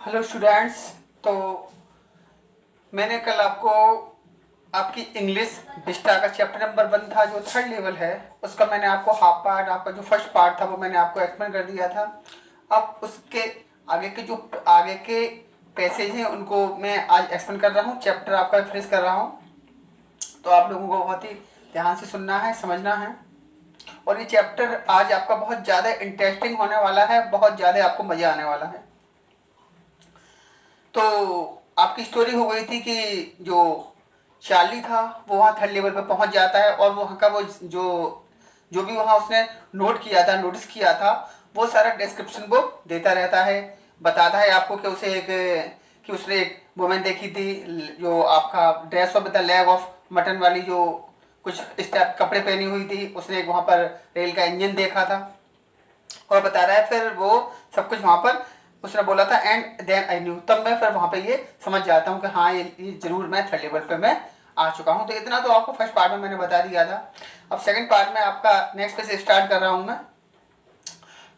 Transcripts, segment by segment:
Hello students. तो मैंने कल आपको आपकी इंग्लिश विस्टा का चैप्टर नंबर 1 था जो थर्ड लेवल है, उसका मैंने आपको हाफ पार्ट, आपका जो फर्स्ट पार्ट था वो मैंने आपको एक्सप्लेन कर दिया था। अब उसके आगे के पैसेज हैं उनको मैं आज एक्सप्लेन कर रहा हूँ, चैप्टर आपका फिनिश कर रहा हूँ। तो आप लोगों को बहुत ही ध्यान से सुनना है, समझना है। और ये चैप्टर आज आपका बहुत ज़्यादा इंटरेस्टिंग होने वाला है, बहुत ज़्यादा आपको मज़ा आने वाला है। तो आपकी स्टोरी हो गई थी कि जो चार्ली था वो वहाँ थर्ड लेवल पे पहुँच जाता है और वहाँ का वो जो जो भी वहाँ उसने नोट किया था, नोटिस किया था, वो सारा डिस्क्रिप्शन वो देता रहता है, बताता है आपको कि उसने एक वुमेन देखी थी जो आपका dress of the leg of mutton वाली, जो कुछ स्टेप कपड़े पहनी हुई थी, उसने एक वहाँ पर रेल का इंजन देखा था और बता रहा है। फिर वो सब कुछ वहाँ पर उसने बोला था एंड देन आई न्यू, तब मैं फिर वहाँ पे ये समझ जाता हूँ कि हाँ ये जरूर मैं थर्ड लेवल पे मैं आ चुका हूँ। तो इतना तो आपको फर्स्ट पार्ट में मैंने बता दिया था। अब सेकंड पार्ट में आपका नेक्स्ट पे से स्टार्ट कर रहा हूँ मैं।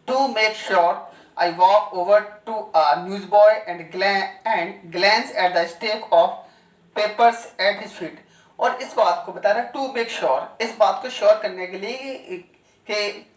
To make sure I walk over to a newsboy and glance at the stack of papers at his feet। और इस बात को बता रहा है टू मेक श्योर, इस बात को श्योर करने के लिए कि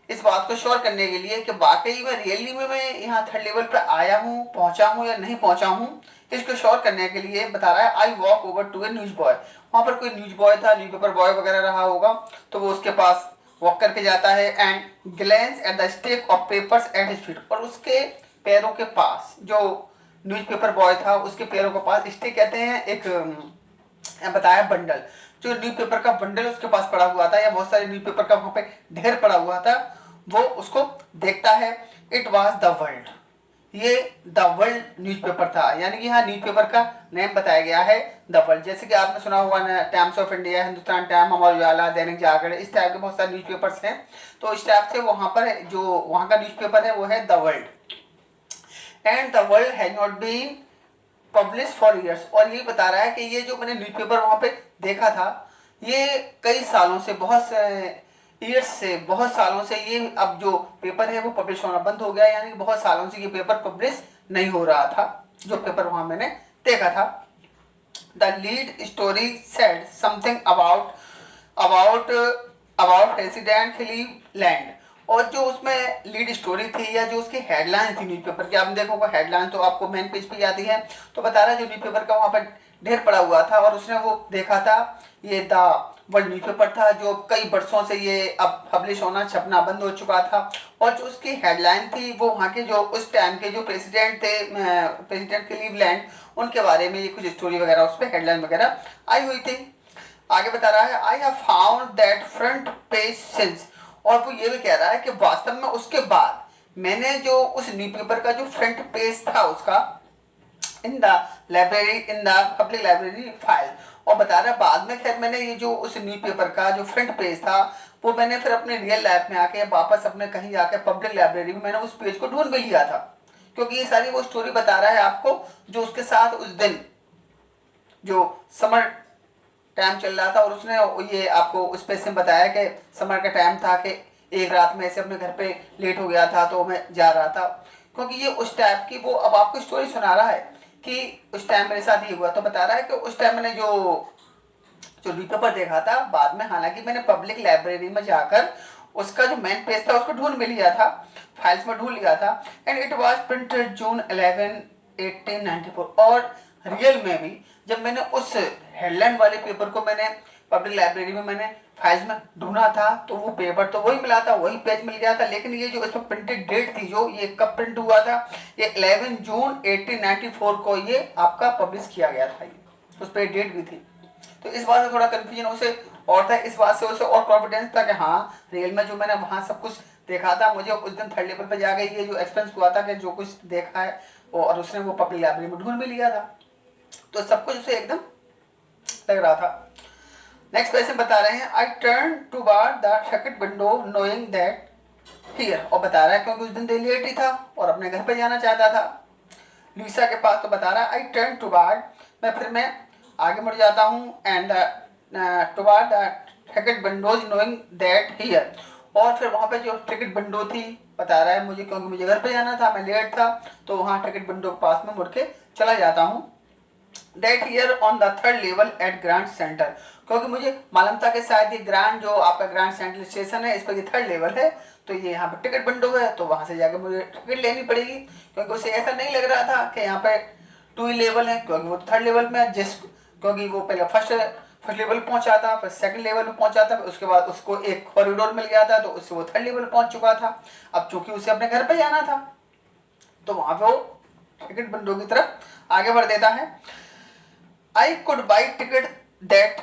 इस बात को श्योर करने के लिए कि वाकई में रियली में मैं यहाँ थर्ड लेवल पर आया हूँ, पहुँचा हूँ या नहीं पहुँचा हूँ, इसको श्योर करने के लिए बता रहा है I walk over to a newsboy. वहाँ पर कोई न्यूज बॉय था, न्यूज पेपर बॉय वगैरह रहा होगा, तो वो उसके पास वॉक करके जाता है and glance at the stack of papers at his feet. और उसके पैरों के पास, जो न्यूज़पेपर बॉय था उसके पैरों के पास स्टेक कहते हैं एक बताया बंडल, जो न्यूज़पेपर का बंडल उसके पास पड़ा हुआ था या बहुत सारे न्यूज़पेपर का वहाँ पे ढेर पड़ा हुआ था, वो उसको देखता है। इट वाज द वर्ल्ड, ये द वर्ल्ड न्यूज़पेपर था, यानी कि यहाँ न्यूज़पेपर का नेम बताया गया है द वर्ल्ड। जैसे कि आपने सुना होगा ना, Times of India, Hindustan time, Amar Ujala, Dainik Jagran, इस टाइप के बहुत सारे न्यूज़पेपर्स हैं। तो इस टाइप से वहाँ पर जो वहाँ का न्यूज़पेपर है वो है the world. And the world has not been publish for years. और ये बता रहा है कि ये जो मैंने न्यूज़पेपर वहाँ पे देखा था, ये कई सालों से, बहुत ईयर्स से, बहुत सालों से ये अब जो पेपर है वो पब्लिश होना बंद हो गया, यानी बहुत सालों से ये पेपर पब्लिश नहीं हो रहा था, जो पेपर वहाँ मैंने देखा था। The lead story said something about about resident Cleveland. और जो उसमें लीड स्टोरी थी या जो उसकी हेडलाइन थी न्यूज़पेपर की, आपने देखो हेडलाइन तो आपको मेन पेज पे आती है, तो बता रहा है जो न्यूज़पेपर का वहाँ पर ढेर पड़ा हुआ था और उसने वो देखा था, ये द वर्ल्ड न्यूज़पेपर था जो कई वर्षों से ये अब पब्लिश होना, छपना बंद हो चुका था। और जो उसकी हेडलाइन थी वो वहाँ के जो उस टाइम के जो प्रेसिडेंट थे, प्रेसिडेंट क्लीवलैंड, उनके बारे में ये कुछ स्टोरी वगैरह उस पर हेडलाइन वगैरह आई हुई थी। आगे बता रहा है I have found that front page since. और वो ये भी कह रहा है कि वास्तव में उसके बाद मैंने जो उस न्यूज़पेपर का जो फ्रंट पेज था उसका in the library, in the public library file. और बता रहा है बाद में खैर मैंने ये जो उस न्यूज़पेपर का जो फ्रंट पेज था वो मैंने फिर अपने रियल लाइफ में आके वापस अपने कहीं जाके पब्लिक लाइब्रेरी में मैंने उस पेज को ढूंढ भी लिया था, क्योंकि ये सारी वो स्टोरी बता रहा है आपको जो उसके साथ उस दिन जो समर टाइम चल रहा था। और उसने ये आपको उस पे से बताया कि समर का टाइम था कि एक रात में ऐसे अपने घर पे लेट हो गया था तो मैं जा रहा था, क्योंकि ये उस टाइप की वो अब आपको स्टोरी सुना रहा है कि उस टाइम मेरे साथ ये हुआ। तो बता रहा है कि उस टाइम मैंने जो जो न्यूज़पेपर देखा था बाद में, हालांकि मैंने पब्लिक लाइब्रेरी में जाकर उसका जो मेन पेज था उसको ढूंढ भी लिया था, फाइल्स में ढूंढ लिया था। एंड इट वाज प्रिंटेड जून 11 1894। और रियल में भी जब मैंने उस हेडलाइन वाले पेपर को मैंने पब्लिक लाइब्रेरी में मैंने फाइल्स में ढूंढा था तो वो पेपर तो वही मिला था, वही पेज मिल गया था, लेकिन ये जो इसमें प्रिंटेड डेट थी, जो ये कब प्रिंट हुआ था, ये 11 जून 1894 को ये आपका पब्लिश किया गया था, ये उस पर डेट भी थी। तो इस बात से थोड़ा कन्फ्यूजन उसे और था, इस बात से उसे और कॉन्फिडेंस था कि हाँ रियल में जो मैंने वहाँ सब कुछ देखा था, मुझे उस दिन थर्ड लेवल पे जा गई ये जो एक्सपीरियंस हुआ था कि जो कुछ देखा है और उसने वो पब्लिक लाइब्रेरी में ढूंढ भी लिया था, तो सब कुछ उसे एकदम लग रहा था। नेक्स्ट क्वेश्चन बता रहे हैं I turn to bar the second window knowing that here. और बता रहा है क्योंकि उस दिन लेट ही था और अपने घर पे जाना चाहता था लुइसा के पास। तो बता रहा है आई टर्न टू बार, मैं आगे मुड़ जाता हूँ and toward the ticket Windows knowing that here. और फिर वहाँ पे जो टिकट विंडो थी बता रहा है मुझे, क्योंकि मुझे घर पे जाना था, मैं लेट था, तो वहाँ टिकट विंडो के पास में मुड़ के चला जाता हूँ। That year on the third level at Grand Center, क्योंकि मुझे मालूम था कि शायद ये ग्रांड जो आपका ग्रांड सेंट्रल स्टेशन है, इस पर ये थर्ड लेवल है, तो ये यहाँ पे टिकट विंडो है, तो वहाँ से जाकर मुझे टिकट लेनी पड़ेगी, क्योंकि उसे ऐसा नहीं लग रहा था कि यहाँ पे 2 ही लेवल है, क्योंकि वो थर्ड लेवल में क्योंकि वो पहले फर्स्ट लेवल पहुंचा था, फिर सेकंड लेवल में पहुंचा था, उसके बाद उसको एक कॉरिडोर मिल गया था, तो उससे वो थर्ड लेवल पहुंच चुका था। अब चूंकि उसे अपने घर पे जाना था, तो वहां पे वो टिकट विंडो की तरफ आगे बढ़ देता है। I could buy ticket that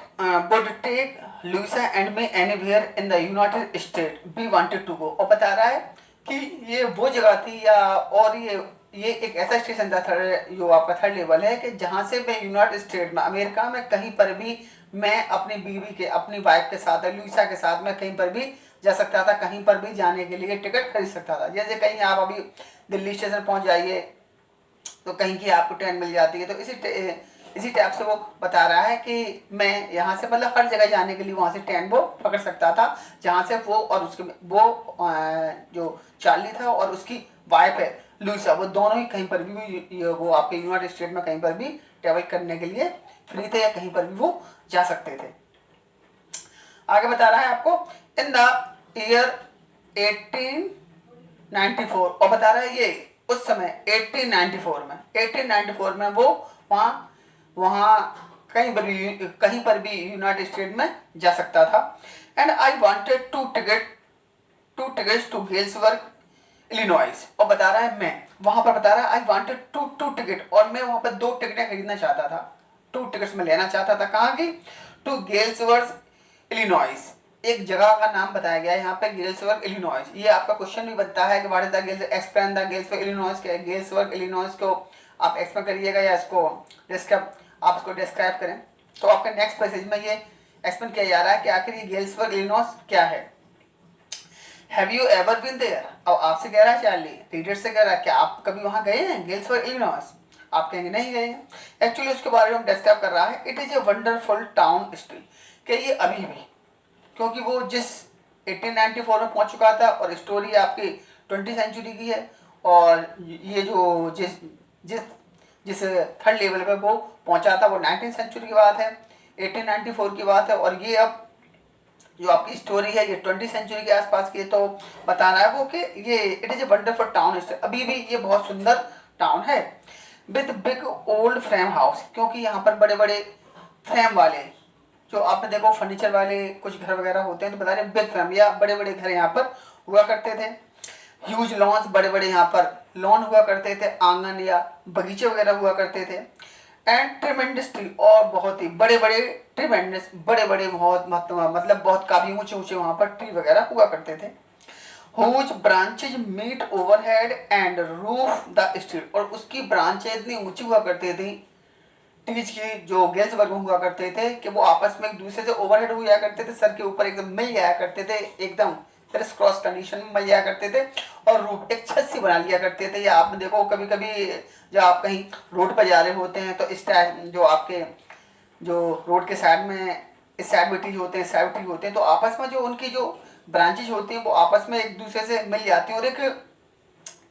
would take Louisa and me anywhere in the United States we wanted to go। और बता रहा है कि ये वो जगह थी या और ये एक ऐसा स्टेशन था थर्ड, जो आपका थर्ड लेवल है, कि जहाँ से मैं यूनाइटेड स्टेट में, अमेरिका में कहीं पर भी मैं अपनी बीवी के, अपनी वाइफ के साथ, लुइसा के साथ मैं कहीं पर भी जा सकता था, कहीं पर भी जाने के लिए टिकट खरीद सकता था। जैसे कहीं आप अभी दिल्ली स्टेशन पहुँच जाइए तो कहीं की आपको ट्रेन मिल जाती है, तो इसी टाइप से वो बता रहा है कि मैं यहाँ से मतलब हर जगह जाने के लिए वहाँ से ट्रेन वो पकड़ सकता था, जहाँ से वो और उसके वो जो चार्ली था और उसकी वाइफ है लुइसा, वो दोनों ही कहीं पर भी वो आपके यूनाइटेड स्टेट में कहीं पर भी ट्रेवल करने के लिए फ्री थे, या कहीं पर भी वो जा सकते थे। आगे बता रहा है आपको इन द ईयर 1894, और बता रहा है ये उस समय 1894 में वो वहाँ कहीं पर भी यूनाइटेड स्टेट में जा सकता था। And I wanted to tickets to Galesburg Illinois, और बता रहा है मैं वहां पर बता रहा है आई वांटेड टू टिकट, और मैं वहां पर 2 टिकटें खरीदना चाहता था, 2 टिकट्स में लेना चाहता था। कहाँ की? टू गेल्सबर्ग इलिनॉइस, एक जगह का नाम बताया गया है यहाँ पे, गेल्सबर्ग इलिनॉइस। ये आपका क्वेश्चन भी बनता है कि what is the explain the Galesburg Illinois, के गेल्सबर्ग इलिनॉइस को आप एक्सप्लेन करिएगा या इसको आप इसको डिस्क्राइब करें। तो आपके नेक्स्ट पैसेज में ये एक्सप्लेन किया जा रहा है कि आखिर ये गेल्सबर्ग इलिनॉइस क्या है। Have you ever been there, अब आपसे कह रहा है चार्ली, रीडर से कह रहा है क्या आप कभी वहां गए हैं गेल्सबर्ग इलिनॉइस? आप कहेंगे नहीं गए हैं। एक्चुअली उसके बारे में हम डिस्कस कर रहा है, it is a wonderful town history, कि ये अभी भी, क्योंकि वो जिस 1894 में पहुंच चुका था, और स्टोरी आपकी 20वीं सेंचुरी की है, और ये जो जिस जिस जिस थर्ड लेवल पे वो पहुंचा था वो 19वीं सेंचुरी की बात है, 1894 की बात है, और ये अब जो आपकी स्टोरी है ये 20वीं सेंचुरी के आसपास की है। तो बता रहा है वो कि ये it is a wonderful town, अभी भी ये बहुत सुंदर टाउन है। With big old frame house, क्योंकि यहाँ पर बड़े बड़े फ्रेम वाले, जो आपने देखो फर्नीचर वाले कुछ घर वगैरह होते हैं, तो बता रहे बिग फ्रेम या बड़े बड़े घर यहाँ पर हुआ करते थे। ह्यूज लॉन्स, बड़े बड़े यहाँ पर लॉन हुआ करते थे, आंगन या बगीचे वगैरह हुआ करते थे। एंड ट्रिमेंडस ट्री, और बहुत ही बड़े बड़े ट्रिमेंडस, बड़े बड़े बहुत मतलब बहुत काफी ऊंचे ऊंचे वहाँ पर ट्री वगैरह हुआ करते थे। Whose branches meet overhead and roof the street, और उसकी ब्रांचेज इतनी ऊंची हुआ करती थी ट्रीज की, जो गेल्सबर्ग में हुआ करते थे, कि वो आपस में एक दूसरे से ओवरहेड हुआ करते थे, सर के ऊपर एकदम मिल जाया करते थे, एकदम क्रिस क्रॉस कंडीशन में मिल जाया करते थे, और रूफ एक छत सी बना लिया करते थे। या आपने देखो कभी कभी जब आप कहीं रोड पर जा रहे होते हैं, तो इस टाइप जो आपके जो रोड के साइड में इस साइड में ट्रीज होते हैं, साइड ट्री होते हैं, तो आपस में जो उनकी जो ब्रांचेज होती हैं वो आपस में एक दूसरे से मिल जाती हैं, और एक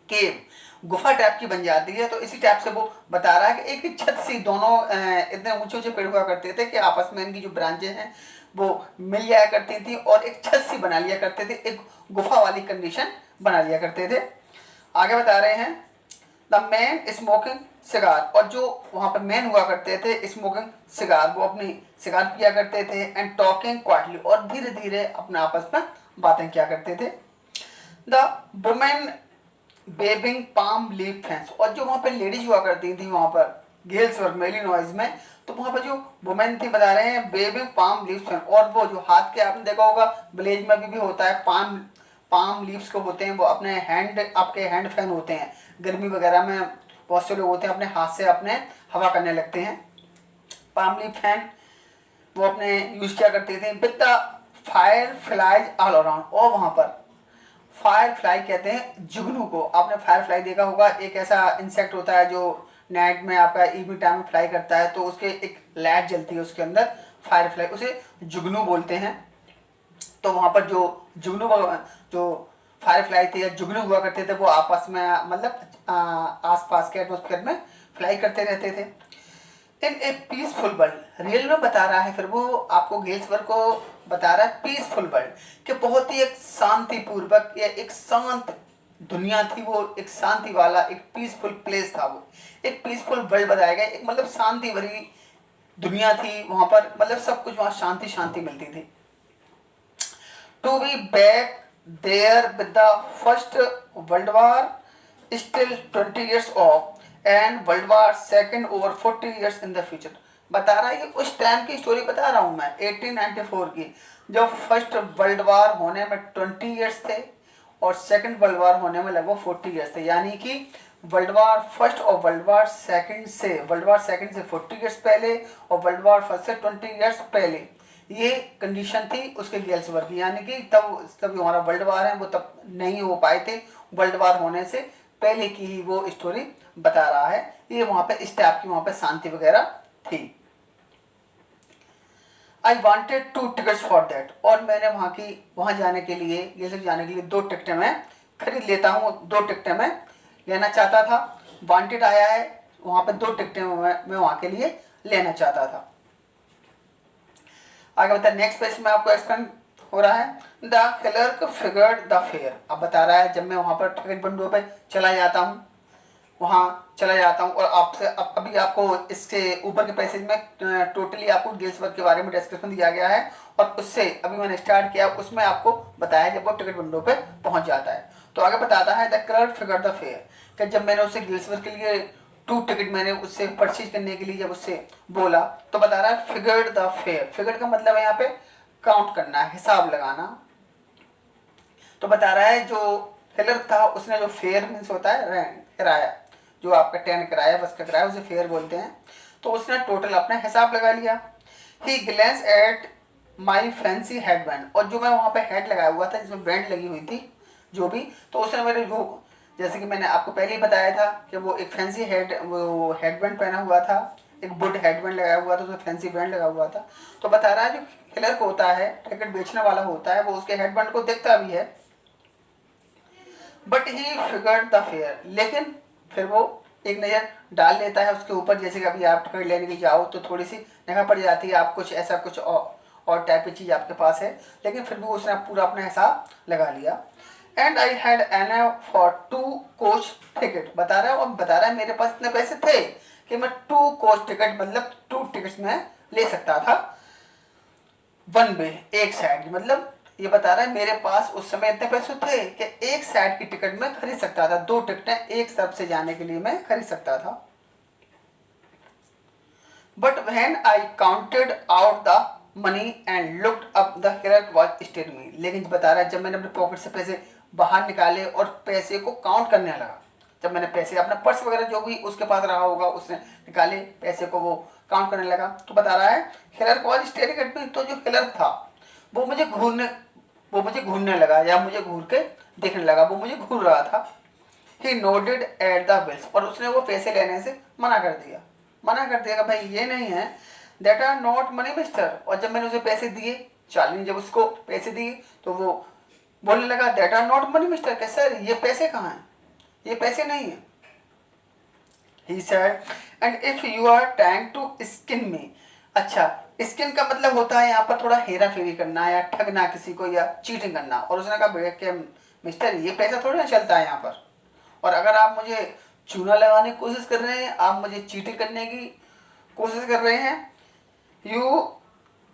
केव गुफा टाइप की बन जाती है। तो इसी टाइप से वो बता रहा है कि एक छत सी, दोनों इतने ऊंचे ऊंचे पेड़ हुआ करते थे कि आपस में इनकी जो ब्रांचेज हैं वो मिल जाया करती थी, और एक छत सी बना लिया करते थे, एक गुफा वाली कंडीशन बना लिया करते थे। आगे बता रहे हैं द मैन स्मोकिंग सिगार, और जो वहाँ पर मैन हुआ करते थे स्मोकिंग सिगार, वो अपनी सिगार पिया करते थे। एंड टॉकिंग क्वाइटली, और धीरे धीरे अपने आपस में बातें किया करते थे। The women waving palm leaf fans, और जो वहाँ पर लेडीज हुआ करती थी वहाँ पर गेल्सबर्ग में इलिनॉइस में, तो वहाँ पर जो वुमेन थी बता रहे हैं वेविंग पाम लीफ फैन, और वो जो हाथ के आपने देखा होगा विलेज में भी होता है, पाम लीव्स को होते हैं, वो अपने आपके हैंड फैन होते हैं, गर्मी वगैरह में बहुत से लोग होते हैं अपने हाथ से अपने हवा करने लगते हैं, पाम लीफ फैन वो अपने यूज किया करते थे। With the fire flies all around, और वहाँ पर फायर फ्लाई कहते हैं जुगनू को। आपने फायर फ्लाई देखा होगा, एक ऐसा इंसेक्ट होता है जो नाइट में आपका इवनिंग टाइम में फ्लाई करता है, तो उसके एक लाइट जलती है उसके अंदर, फायर फ्लाई, उसे जुगनू बोलते हैं। तो वहाँ पर जो जुगनू जो फायर फ्लाई थे या जुगनू हुआ करते थे, वो आपस में मतलब आसपास के एटमोस्फेयर में फ्लाई करते रहते थे इन ए पीसफुल वर्ल्ड। रियल में बता रहा है फिर वो आपको गेल्सवर्थ को बता रहा है पीसफुल वर्ल्ड कि बहुत ही एक शांतिपूर्वक या एक शांत दुनिया थी वो, एक शांति वाला एक पीसफुल प्लेस था वो, एक पीसफुल वर्ल्ड बताया गया, एक मतलब शांति भरी दुनिया थी वहां पर, मतलब सब कुछ वहां शांति शांति मिलती थी। To be back there with the First World War still 20 years off and World War second over 40 years in the future. बता रहा है कि उस टाइम की स्टोरी बता रहा हूँ मैं 1894 की, जब फर्स्ट वर्ल्ड वार होने में 20 years थे और सेकंड वर्ल्ड वार होने में लगभग 40 years थे, यानी कि वर्ल्ड वार फर्स्ट और वर्ल्ड वार सेकंड से 40 years पहले और वर्ल्ड वार फर्स्ट से 20 years पहले ये कंडीशन थी उसके गेल्सवर्थ की, यानी कि तब जो हमारा वर्ल्ड वार है वो तब नहीं हो पाए थे, वर्ल्ड वार होने से पहले की ही वो स्टोरी बता रहा है। ये वहां पे इस टाइप की वहां पे शांति वगैरह थी। I wanted 2 tickets for that, और मैंने वहां जाने के लिए गेल्सवर्थ जाने के लिए 2 टिकटें मैं खरीद लेता हूँ, 2 टिकटें मैं लेना चाहता था। वांटेड आया है, वहां पे 2 टिकटें मैं वहां के लिए लेना चाहता था। आगे बता नेक्स्ट पेज में आपको एक्सप्लेन हो रहा है the clerk figured the fair. अब बता रहा है जब मैं वहां पर टिकट विंडो पे चला जाता हूँ, वहां चला जाता हूँ और आपसे अभी आपको इसके ऊपर के पैसेज में टोटली आपको गेल्सवर्थ के बारे में डिस्क्रिप्शन दिया गया है और उससे अभी मैंने स्टार्ट किया, उसमें आपको बताया जब वो टिकट विंडो पे पहुंच जाता है तो आगे बताता है the clerk figured the fair कि जब मैंने उससे गेल्सवर्थ के लिए 2 टिकट मैंने उससे परचेज करने के लिए जब उससे बोला तो बता रहा है फिगर्ड द फेयर। फिगर्ड का मतलब है यहाँ पे काउंट करना, हिसाब लगाना। तो बता रहा है जो क्लर्क था उसने जो फेयर मीन्स होता है किराया, जो आपका ट्रेन किराया बस का किराया उसे फेयर बोलते हैं, तो उसने टोटल अपना हिसाब लगा लिया। He glance at my fancy head band, और जो मैं वहाँ पे हेड लगाया हुआ था जिसमें बैंड लगी हुई थी जो भी, तो उसने मेरे जो जैसे कि मैंने आपको पहले ही बताया था कि वो एक फैंसी हेड बैंड पहना हुआ था, एक वुड हेड बैंड लगाया हुआ था, उसमें फैंसी बैंड लगा हुआ था। तो बता रहा है जो क्लर्क होता है, टिकट बेचने वाला होता है, वो उसके हेड बैंड को देखता भी है, but he figured the fair, लेकिन फिर वो एक नज़र डाल लेता है उसके ऊपर। जैसे कि अभी आप टिकट लेने के लिए जाओ तो थोड़ी सी निगाह पड़ जाती है, आप कुछ ऐसा कुछ और टाइप की चीज़ आपके पास है, लेकिन फिर भी उसने पूरा अपना हिसाब लगा लिया। And I had an for 2 coach ticket, बता रहा है, और बता रहा है मेरे पास इतने पैसे थे कि मैं 2 कोच टिकट मतलब 2 टिकट्स में ले सकता था, 1 वे एक साइड, मतलब ये बता रहा है मेरे पास उस समय इतने पैसे थे कि एक साइड की टिकट में खरीद सकता था, 2 टिकटें एक तरफ से जाने के लिए मैं खरीद सकता था। But when I counted out the money and looked up the clerk was stating me, लेकिन बता रहा है जब मैंने अपने पॉकेट से पैसे बाहर निकाले और पैसे को काउंट करने लगा, जब मैंने पैसे अपना पर्स वगैरह जो भी उसके पास रहा होगा उसने निकाले पैसे को वो काउंट करने लगा, तो बता रहा है क्लर्क वाज स्टेटिंग एट मी, तो जो क्लर्क था वो मुझे घूरने लगा या मुझे घूर के देखने लगा, वो मुझे घूर रहा था। ही नोडेड एट द बिल्स, और उसने वो पैसे लेने से मना कर दिया कि भाई ये नहीं है, that are not money mister. और जब मैंने उसे पैसे दिए, चार्ली ने जब उसको पैसे दिए तो वो बोलने लगा that are not money mister, कि सर ये पैसे कहाँ हैं, ये पैसे नहीं है। He said and if you are trying to skin me, अच्छा स्किन का मतलब होता है यहाँ पर थोड़ा हेरा फेरी करना या ठगना किसी को या चीटिंग करना, और उसने कहा भैया कि मिस्टर ये पैसा थोड़ी ना चलता है यहाँ पर, और अगर आप मुझे चूना लगाने की कोशिश कर रहे हैं, आप मुझे चीटिंग करने की कोशिश कर रहे हैं, you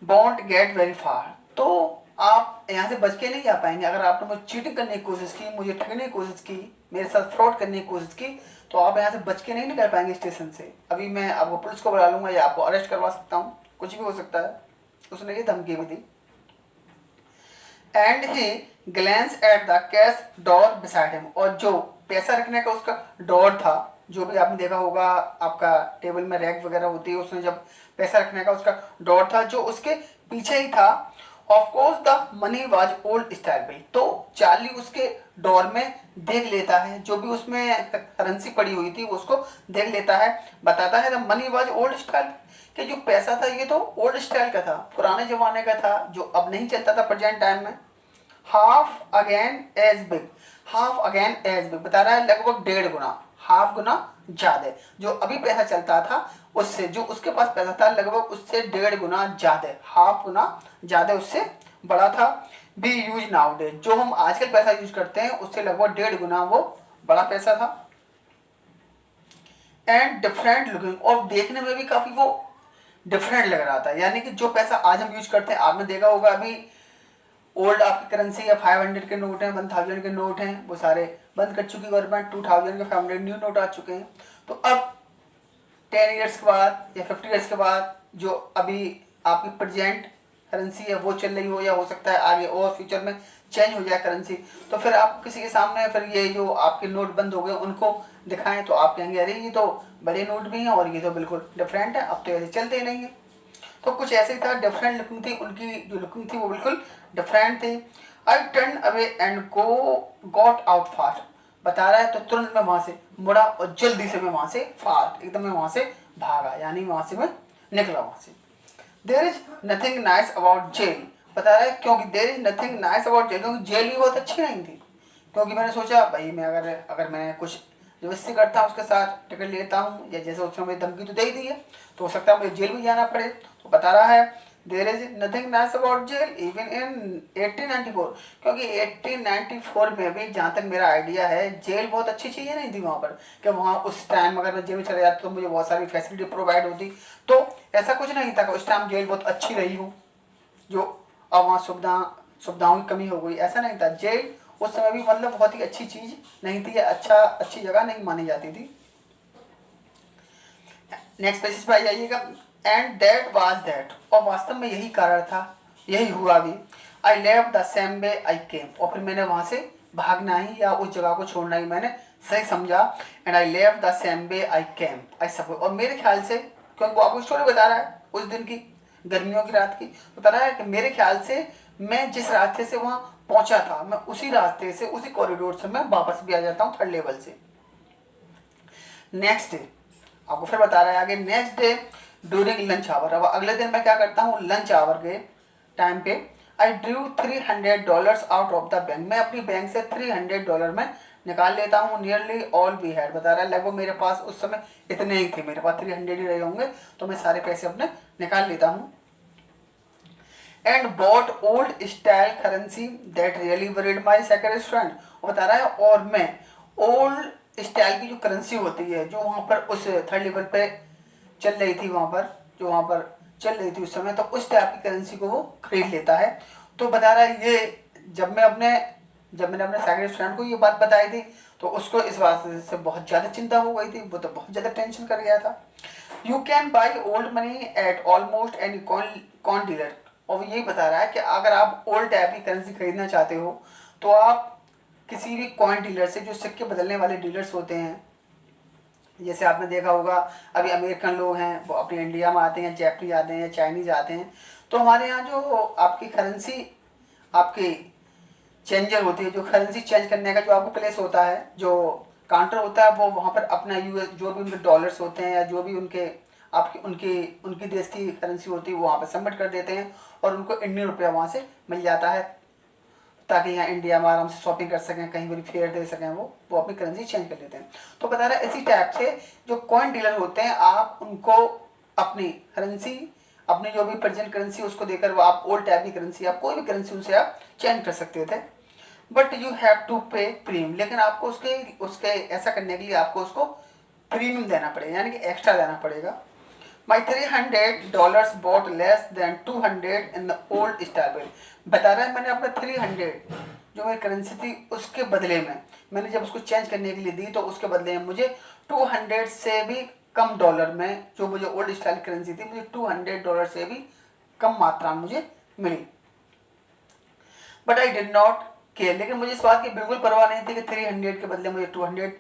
want get very far, तो आप यहाँ से बच के नहीं जा पाएंगे। अगर आपने मुझे चीटिंग करने की कोशिश की, मुझे ठगने की कोशिश की, मेरे साथ फ्रॉड करने की कोशिश की, तो आप यहाँ से बच के नहीं निकल पाएंगे स्टेशन से। अभी मैं आपको पुलिस को बुला लूंगा या आपको अरेस्ट करवा सकता हूँ, कुछ भी हो सकता है। उसने ये धमकी भी दी। And he glance at the cash door beside him, और जो पैसा रखने का उसका डोर था, जो भी आपने देखा होगा आपका टेबल में रैक वगैरह होती है, उसने जब पैसा रखने का उसका डोर था जो उसके पीछे ही था। Of course the money was old style bill, तो चार्ली उसके डोर में देख लेता है, जो भी उसमें करेंसी पड़ी हुई थी वो उसको देख लेता है। बताता है the money was old style, कि जो पैसा था ये तो ओल्ड स्टाइल का था, पुराने जमाने का था, जो अब नहीं चलता था प्रेजेंट टाइम में। Half again as big, half again as big बता रहा है लगभग 1.5 गुना, हाफ गुना ज्यादा। जो अभी पैसा चलता था उससे, जो उसके पास पैसा था लगभग उससे 1.5 गुना ज्यादा, हाफ गुना ज्यादा उससे बड़ा था। बी यूज नाउ डे, जो हम आजकल पैसा यूज करते हैं उससे लगभग 1.5 गुना वो बड़ा पैसा था। एंड डिफरेंट लुकिंग, और देखने में भी काफी वो डिफरेंट लग रहा था। यानी कि जो पैसा आज हम यूज करते हैं, आपने देखा होगा अभी ओल्ड आपकी करेंसी या 500 के नोट हैं, 1000 के नोट हैं, वो सारे बंद कर चुकी गवर्नमेंट, 2000 के 500 न्यू नोट आ चुके हैं। तो अब 10 ईयर्स के बाद या 50 ईयर्स के बाद जो अभी आपकी प्रेजेंट करेंसी है वो चल रही हो, या हो सकता है आगे और फ्यूचर में चेंज हो जाए करेंसी, तो फिर आप किसी के सामने फिर ये जो आपके नोट बंद हो गए उनको दिखाएं तो आप कहेंगे अरे ये तो बड़े नोट भी हैं और ये तो बिल्कुल डिफरेंट है, अब तो ऐसे चलते ही नहीं है। तो कुछ ऐसे ही था, डिफरेंट लुकिंग थी उनकी, जो लुकिंग थी वो बिल्कुल डिफरेंट थी। I turn away and got out fast, बता रहा है तो तुरंत मैं वहां से मुड़ा और जल्दी से मैं वहां से फास्ट एकदम मैं वहां से भागा, यानी वहां से मैं निकला वहां से। There is nothing nice about jail, बता रहा है क्योंकि there is nothing nice about jail, क्योंकि जेल भी बहुत अच्छी नहीं थी। क्योंकि मैंने सोचा भाई मैं अगर मैं कुछ जबरदस्ती करता हूँ उसके साथ टिकट लेता हूँ, या जैसे उसने मुझे धमकी तो दे ही दी है, तो हो सकता है मुझे जेल भी जाना पड़े। तो बता रहा है there is nothing nice about jail even in 1894, क्योंकि 1894 में भी जहाँ तक मेरा आइडिया है जेल बहुत अच्छी चीज़ें नहीं थी वहाँ पर, कि वहाँ उस टाइम अगर मैं जेल में चले जाता तो मुझे बहुत सारी फैसिलिटी प्रोवाइड होती। तो ऐसा कुछ नहीं था कि उस टाइम जेल बहुत अच्छी रही हो, जो अब वहाँ सुविधाओं की कमी हो गई, ऐसा नहीं था। जेल उस समय भी मतलब बहुत ही अच्छी चीज़ नहीं थी, अच्छी जगह नहीं मानी जाती थी। नेक्स्ट पेज पे आ जाइएगा। एंड दैट वाज दैट, और वास्तव में यही कारण था, यही हुआ भी। I left the same way I came, और फिर मैंने वहाँ से भागना ही या उस जगह को छोड़ना ही मैंने सही समझा। And I left the same way I came I suppose, और मेरे ख्याल से, क्योंकि वो आपको स्टोरी बता रहा है उस दिन की, गर्मियों की रात की, बता रहा है कि मेरे ख्याल से मैं जिस रास्ते से वहाँ पहुँचा था मैं उसी रास्ते से, उसी कॉरिडोर से मैं वापस भी आ जाता हूँ 3rd लेवल से। नेक्स्ट डे आपको फिर बता रहा है आगे, next day during lunch hour, अब अगले दिन मैं क्या करता हूँ लंच आवर के टाइम पे, I drew $300 out of the bank, मैं अपनी बैंक से $300 में निकाल लेता हूँ। नियरली ऑल वी हैड, बता रहा है लगभग मेरे पास उस समय इतने ही थे, मेरे पास 300 ही रहे होंगे, तो मैं सारे पैसे अपने निकाल लेता हूँ। And bought old style currency that really worried my secret friend, और बता रहा है और मैं ओल्ड स्टाइल की जो करेंसी होती है जो वहाँ पर उस 3rd लेवल पे चल रही थी, वहाँ पर जो वहाँ पर चल रही थी उस समय, तो उस टाइप की करेंसी को वो खरीद लेता है। तो बता रहा है ये जब मैंने अपने सेक्रेट फ्रेंड को ये बात बताई थी तो उसको इस बात से बहुत ज़्यादा चिंता हो गई थी, वो तो बहुत ज़्यादा टेंशन कर गया था। You can buy old money at almost any coin dealer, और यही बता रहा है कि अगर आप ओल्ड टाइप की करेंसी खरीदना चाहते हो तो आप किसी भी कॉइन डीलर से, जो सिक्के बदलने वाले डीलर्स होते हैं, जैसे आपने देखा होगा अभी अमेरिकन लोग हैं वो अपने इंडिया में आते हैं, जैपनीज आते हैं, चाइनीज आते हैं, तो हमारे यहाँ जो आपकी करेंसी आपकी चेंजर होती है, जो करेंसी चेंज करने का जो आपको प्लेस होता है, जो काउंटर होता है, वो वहाँ पर अपना यूएस जो भी उनके डॉलर्स होते हैं या जो भी उनके आपकी उनकी उनकी देश की करेंसी होती है वो वहाँ पर सबमिट कर देते हैं और उनको इंडियन रुपया वहाँ से मिल जाता है, ताकि यहाँ इंडिया में आराम से शॉपिंग कर सकें, कहीं भी फेयर दे सकें, वो अपनी करेंसी चेंज कर लेते हैं। तो बता रहा है इसी टाइप से जो कॉइन डीलर होते हैं आप उनको अपनी करेंसी, अपनी जो भी प्रेजेंट करेंसी उसको देकर वो आप ओल्ड टाइप की करेंसी, आप कोई भी करेंसी उनसे आप चेंज कर सकते थे। बट यू हैव टू पे प्रीमियम, लेकिन आपको उसके उसके ऐसा करने के लिए आपको उसको प्रीमियम देना पड़ेगा, यानी कि एक्स्ट्रा देना पड़ेगा। My $300 bought less than 200 in the old style bill, बता रहा है मैंने अपना 300 जो मेरी करेंसी थी उसके बदले में, मैंने जब उसको चेंज करने के लिए दी तो उसके बदले में मुझे 200 से भी कम डॉलर में, जो मुझे ओल्ड स्टाइल करेंसी थी मुझे $200 से भी कम मात्रा में मुझे मिली। But I did not care, लेकिन मुझे इस बात की बिल्कुल परवाह नहीं थी कि 300 के बदले मुझे 200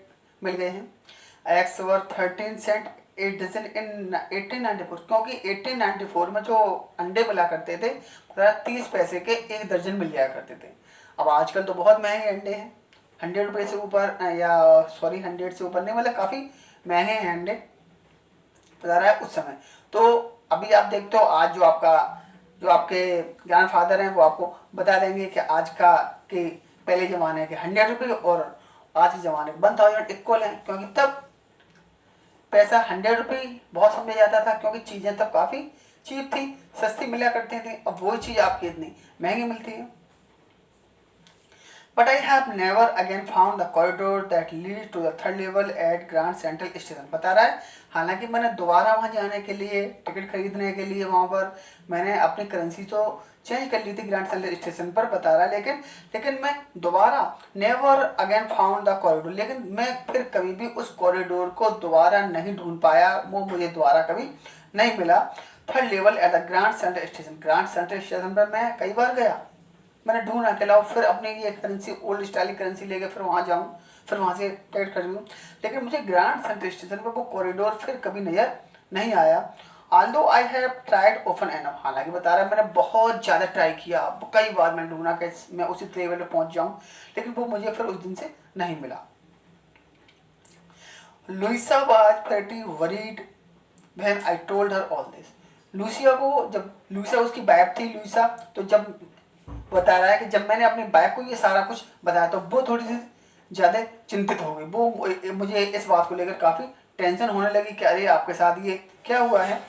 मिल गए हैं। एक्स वर 13 सेंट 8 डजन इन 1894, क्योंकि 1894 में जो अंडे मिला करते थे 30 पैसे के 1 दर्जन मिल जाया करते थे। अब आजकल तो बहुत महंगे अंडे हैं, 100 रुपये से ऊपर, या सॉरी 100 से ऊपर नहीं, मतलब काफ़ी महंगे हैं अंडे, बता रहा है उस समय। तो अभी आप देखते हो आज जो आपके ग्रैंडफादर हैं वो आपको बता देंगे कि आज का कि पहले ज़माने के 100 रुपये और आज के ज़माने के 1000 इक्वल हैं, क्योंकि तब पैसा 100 रुपये बहुत समझा जाता था, क्योंकि चीज़ें तब काफ़ी चीप थी, सस्ती मिला करती थी। अब वही चीज़ आपकी इतनी महंगी मिलती है। But I have never again found the corridor that leads to the third level at Grand Central Station। बता रहा है, हालांकि मैंने दोबारा वहाँ जाने के लिए, टिकट खरीदने के लिए वहाँ पर मैंने अपनी करेंसी तो चेंज कर ली थी ग्रैंड सेंट्रल स्टेशन पर, बता रहा है, लेकिन मैं दोबारा never again found the corridor, लेकिन मैं फिर कभी भी उस कॉरिडोर को दोबारा नहीं ढूंढ पाया, वो मुझे दोबारा कभी नहीं मिला। Third level at the grand central station, grand central station पर मैं कई बार गया, मैंने ढूंढा के लाओ, फिर अपने ये करेंसी ओल्ड स्टाइल करेंसी लेके फिर वहाँ जाऊँ, फिर वहाँ से टिकट खरीदूँ, लेकिन मुझे ग्रैंड सेंट्रल स्टेशन पर वो कॉरिडोर फिर कभी नजर नहीं आया। Although I have tried open enough, हालांकि बता रहा है मैंने बहुत ज़्यादा ट्राई किया, कई बार मैंने ढूंढा कि मैं उसी लेवल पर पहुँच जाऊँ, लेकिन वो मुझे फिर उस दिन से नहीं मिला। Louisa was pretty worried when I told her all this. Lucia को, जब लूसिया उसकी वाइफ थी लुइसा, तो जब बता रहा है कि जब मैंने अपनी वाइफ को ये सारा कुछ बताया तो वो थोड़ी सी ज़्यादा चिंतित हो गई, वो मुझे इस बात को लेकर काफ़ी टेंशन होने लगी कि अरे आपके साथ ये क्या हुआ है।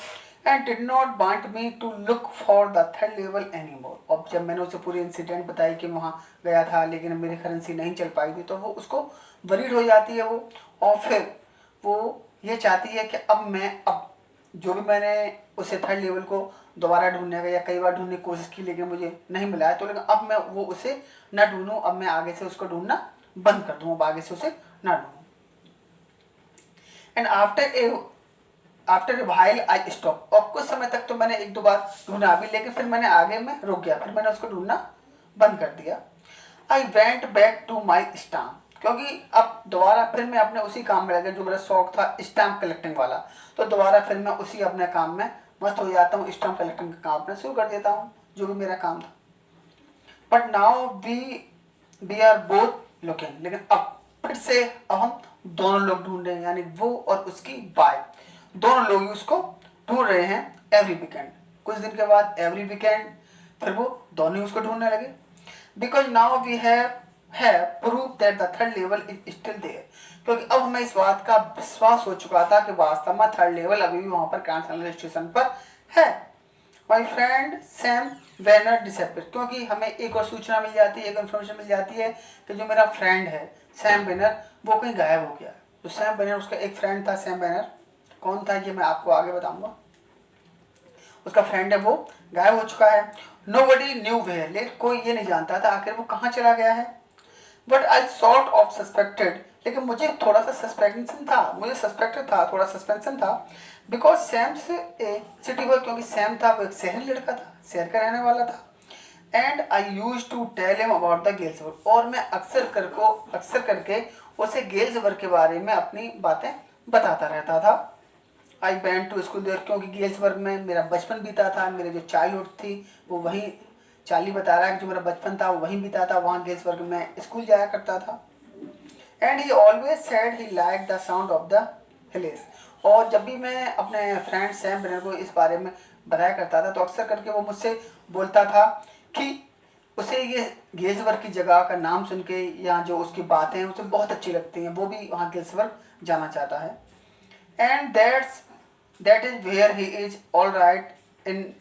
And did not want me to look for the third level any more. और जब मैंने उसे पूरी इंसिडेंट बताई कि वहाँ गया था लेकिन मेरी करेंसी नहीं चल पाई थी, तो वो उसको वरीड हो जाती है वो, और फिर वो ये चाहती है कि अब जो भी मैंने उसे थर्ड लेवल को दोबारा ढूंढने का या कई बार ढूंढने की कोशिश की लेकिन मुझे नहीं मिला है, तो लेकिन अब मैं वो उसे ना ढूंढूं, अब मैं आगे से उसको ढूंढना बंद कर दूँ, अब आगे से उसे ना ढूंढूं। And after a while I stop, और कुछ समय तक तो मैंने एक दो बार ढूंढा भी, लेकिन फिर मैंने आगे में रुक गया, फिर मैंने उसको ढूंढना बंद कर दिया। I went back to my stamp, क्योंकि अब दोबारा फिर मैं अपने उसी काम में लगा जो मेरा शौक था स्टाम्प कलेक्टिंग वाला, तो दोबारा फिर मैं उसी अपने काम में मस्त हो जाता हूँ, स्टाम्प कलेक्टिंग का काम अपना शुरू कर देता हूँ जो भी मेरा काम था। But now we are both looking, लेकिन अब फिर से अब हम दोनों लोग ढूंढ रहे हैं, यानी वो और उसकी वाइफ, दोनों लोग ही उसको ढूंढ रहे हैं एवरी वीकेंड। कुछ दिन के बाद एवरी वीकेंड फिर वो दोनों ही उसको ढूंढने लगे। Because now we have prove that the third level is still there, क्योंकि अब हमें इस बात का विश्वास हो चुका था कि वास्तव में थर्ड लेवल अभी भी वहाँ पर कैंसल स्टेशन पर है। My friend Sam Vanern disappear, क्योंकि हमें एक और सूचना मिल जाती है, एक इन्फॉर्मेशन मिल जाती है कि जो मेरा फ्रेंड है सैम वेनर वो कहीं गायब हो गया। तो सैम वेनर, उसका एक फ्रेंड था सैम वेनर, कौन था ये मैं आपको आगे बताऊंगा। उसका फ्रेंड है वो गायब हो चुका है। नोबडी न्यू वेयर, लेकिन कोई ये नहीं जानता था आखिर वो कहाँ चला गया है। But I sort of suspected, लेकिन मुझे थोड़ा सा सस्पेंशन था, मुझे सस्पेक्टेड था, थोड़ा सस्पेंशन था। बिकॉज सैम से ए सिटी बॉय, क्योंकि सैम था वो एक शहरी लड़का था, शहर का रहने वाला था। And I use to tell him about the Galesburg, और मैं अक्सर करके उसे गेल्सबर्ग के बारे में अपनी बातें बताता रहता था। I went to school there, क्योंकि गेल्सबर्ग में मेरा बचपन बीता था, मेरे जो चाइल्डहुड थी वो वहीं, चार्ली बता रहा है कि जो मेरा बचपन था वो वहीं बीता था, वहाँ गेल्सबर्ग में स्कूल जाया करता था। And he always said he like the sound of the hills, और जब भी मैं अपने फ्रेंड सैम ब्रेनर को इस बारे में बताया करता था तो अक्सर करके वो मुझसे बोलता था कि उसे ये गेल्सबर्ग की जगह का नाम सुन के या जो उसकी बातें हैं उसे बहुत अच्छी लगती हैं, वो भी वहाँ गेल्सबर्ग जाना चाहता है। And that is where he is all right in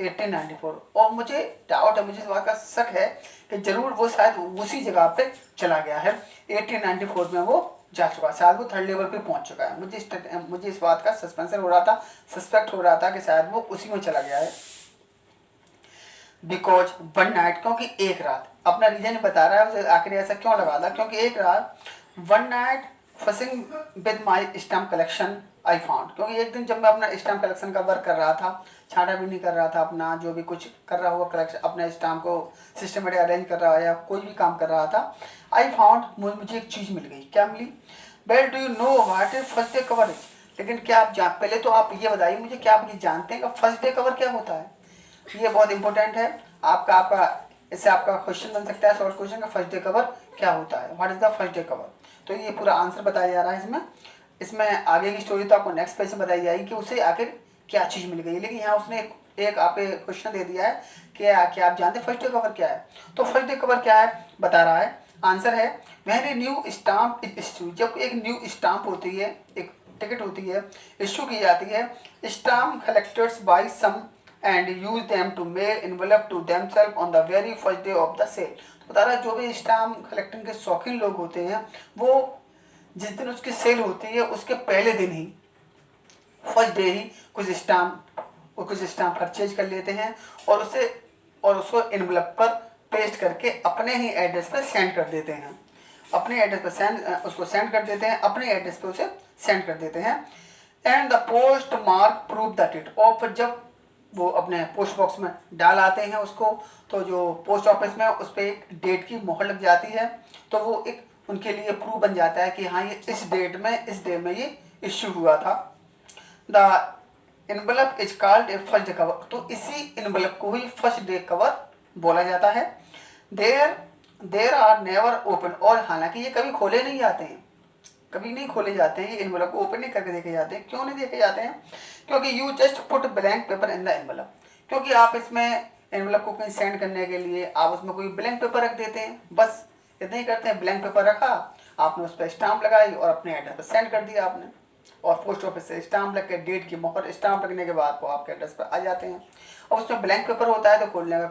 1894, और मुझे डाउट है, मुझे इस बात का शक है कि जरूर वो शायद उसी जगह पे चला गया है, 1894 में वो जा चुका है, शायद वो थर्ड लेवल पे पहुंच चुका है। मुझे इस बात का सस्पेंशन हो रहा था, सस्पेक्ट हो रहा था कि शायद वो उसी में चला गया है। बिकॉज वन नाइट, क्योंकि एक रात, अपना रीजन बता रहा है उसे आखिर ऐसा क्यों लगा था, क्योंकि एक रात one night fussing with my stamp collection I found, क्योंकि एक दिन जब मैं अपना स्टैम्प कलेक्शन का वर्क कर रहा था, छाटा भी नहीं कर रहा था, अपना जो भी कुछ कर रहा हुआ कलेक्शन, अपने स्टैम्प को सिस्टमेटिक अरेंज कर रहा या कोई भी काम कर रहा था, आई फाउंड, मुझे एक चीज़ मिल गई। क्या मिली? Well do you know what is first day cover is, लेकिन क्या आप पहले तो आप ये बताइए मुझे, क्या आप ये जानते हैं कि फर्स्ट डे कवर क्या होता है? ये बहुत इंपॉर्टेंट है आपका इससे आपका क्वेश्चन बन सकता है, शॉर्ट क्वेश्चन का फर्स्ट डे कवर क्या होता है, what is the first day cover. तो ये पूरा आंसर बताया जा रहा है इसमें आगे की स्टोरी तो आपको नेक्स्ट पेज में बताई जाएगी कि उसे आखिर क्या चीज़ मिल गई, लेकिन यहाँ उसने एक एक आपके क्वेश्चन दे दिया है कि क्या आप जानते हैं फर्स्ट डे कवर क्या है? तो फर्स्ट डे कवर क्या है बता रहा है। आंसर है when a new stamp is issue, जब एक न्यू स्टाम्प होती है, एक टिकट होती है, इश्यू की जाती है, stamp collectors buy some and use them to mail envelope to themselves on the very first day of the sale. तो बता रहा है जो भी स्टाम्प कलेक्टिंग के शौकीन लोग होते हैं वो जिस दिन उसकी सेल होती है उसके पहले दिन ही, फर्स्ट डे ही कुछ स्टाम्प परचेज कर लेते हैं और उसको एनवलप पर पेस्ट करके अपने ही एड्रेस पर सेंड कर देते हैं, अपने एड्रेस पर उसको सेंड कर देते हैं, अपने एड्रेस पर उसे सेंड कर देते हैं। And the post mark prove that it, और फिर जब वो अपने पोस्ट बॉक्स में डाल आते हैं उसको, तो जो पोस्ट ऑफिस में उस पर एक डेट की मोहर लग जाती है, तो वो एक उनके लिए प्रूफ बन जाता है कि हाँ ये इस डेट में इस डे में ये इश्यू हुआ था। The envelope is called a first day cover, तो इसी इनवलप को ही फर्स्ट डे कवर बोला जाता है। देर आर नेवर ओपन, और हालांकि ये कभी खोले नहीं जाते हैं, कभी नहीं खोले जाते हैं, ये इनवलप को ओपन नहीं करके देखे जाते हैं। क्यों नहीं देखे जाते हैं? क्योंकि you just put blank paper in the envelope, क्योंकि आप इसमें इनवलप को कहीं सेंड करने के लिए आप उसमें कोई ब्लैंक पेपर रख देते हैं, बस इतना ही करते हैं। ब्लैंक पेपर रखा, आपने उस पर स्टाम्प लगाई और अपने एड्रेस पर सेंड कर दिया आपने, और पोस्ट ऑफिस से स्टाम्प लग के डेट की मोहर स्टाम्प लगने के बाद वो आपके एड्रेस पर आ जाते हैं। और उसमें ब्लैंक पेपर होता है तो खोलने का